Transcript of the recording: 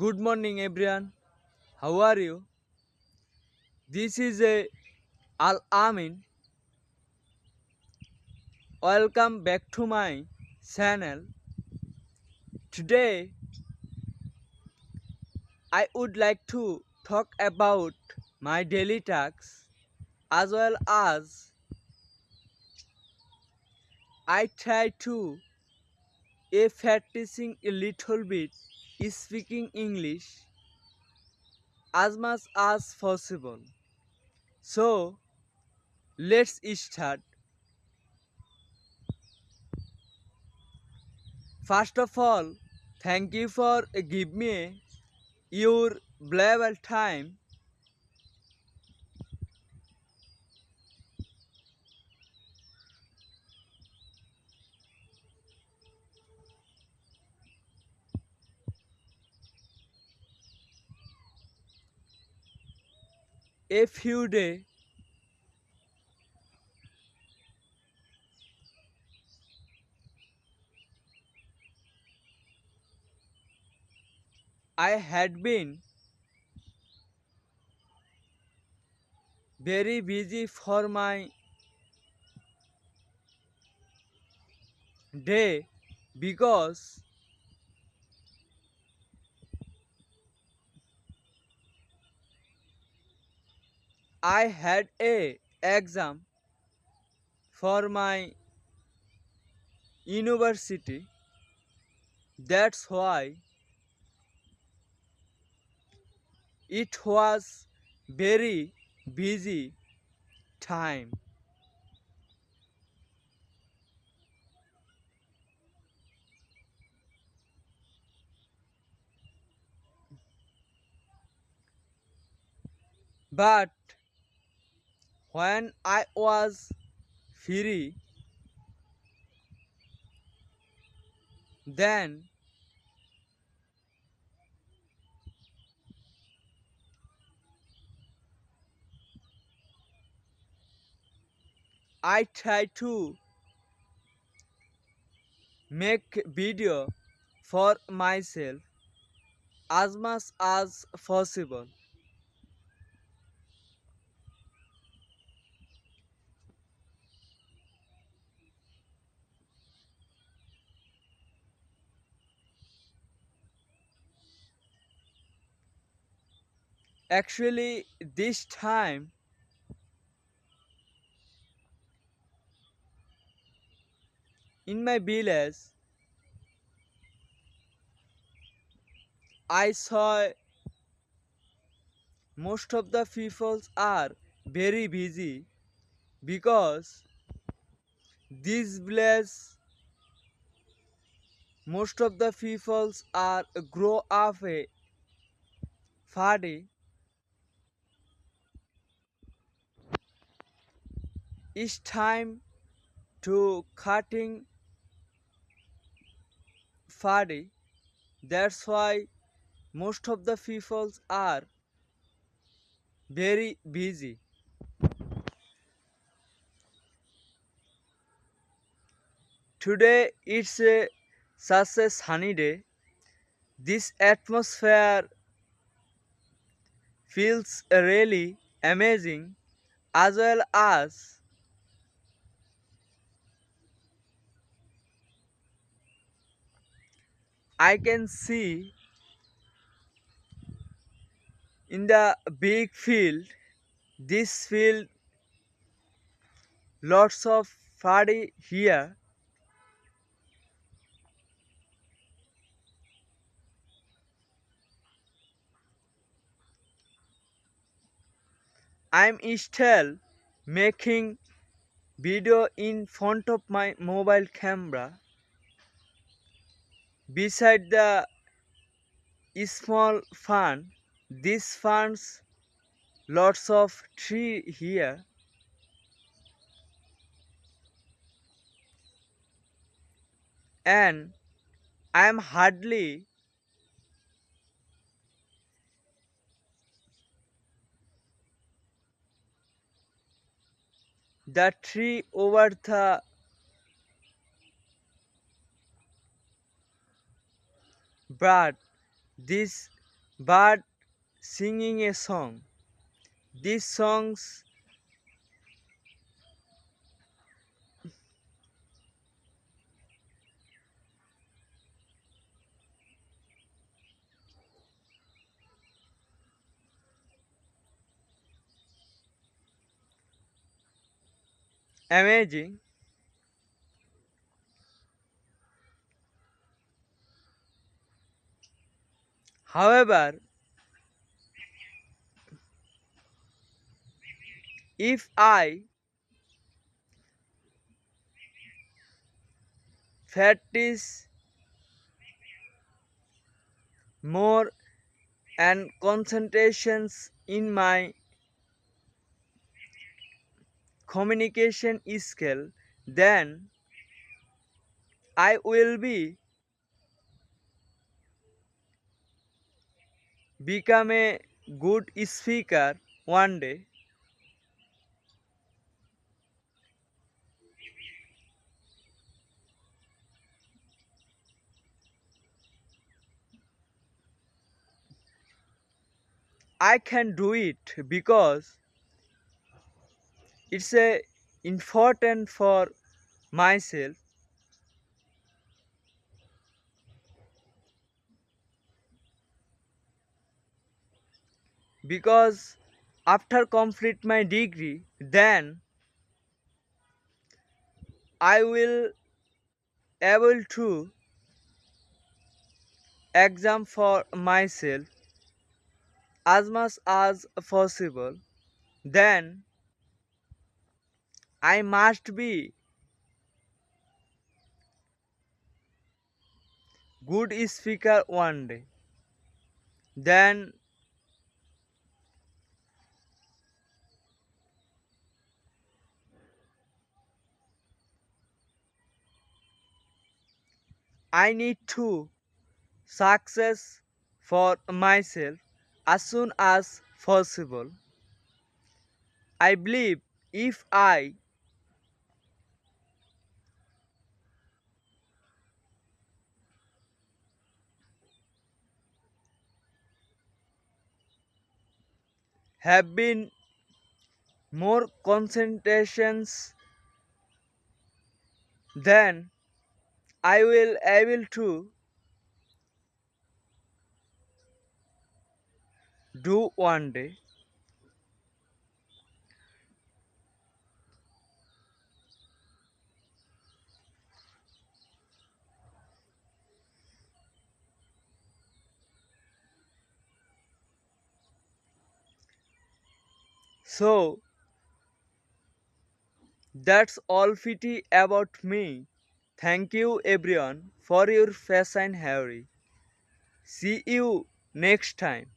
Good morning, everyone. How are you? This is a Al Amin. Welcome back to my channel. Today, I would like to talk about my daily tasks as well as I try to practicing a little bit speaking English as much as possible. So, let's start. First of all, thank you for giving me your valuable time. A few days I had been very busy for my day because I had a exam for my university. That's why it was very busy time. But when I was free, then I tried to make video for myself as much as possible. Actually, this time in my village, I saw most of the people are very busy because this village, most of the people are grow up a party. It's time to cutting party. That's why most of the people are very busy. Today it's such a sunny day. This atmosphere feels really amazing as well as I can see in the big field. This field lots of paddy here. I'm still making video in front of my mobile camera. Beside the small farm, this farms lots of tree here, and I'm hardly the tree over the bird. This but singing a song. These songs amazing. However, if I practice more and concentrations in my communication skill, then I will become a good speaker one day. I can do it because it's a important for myself, because after complete my degree, then I will able to exam for myself as much as possible. Then I must be good speaker one day. Then I need to success for myself as soon as possible. I believe if I have been more concentrations, then I will able to do one day. So that's all pity about me. Thank you everyone for your patience, Harry. See you next time.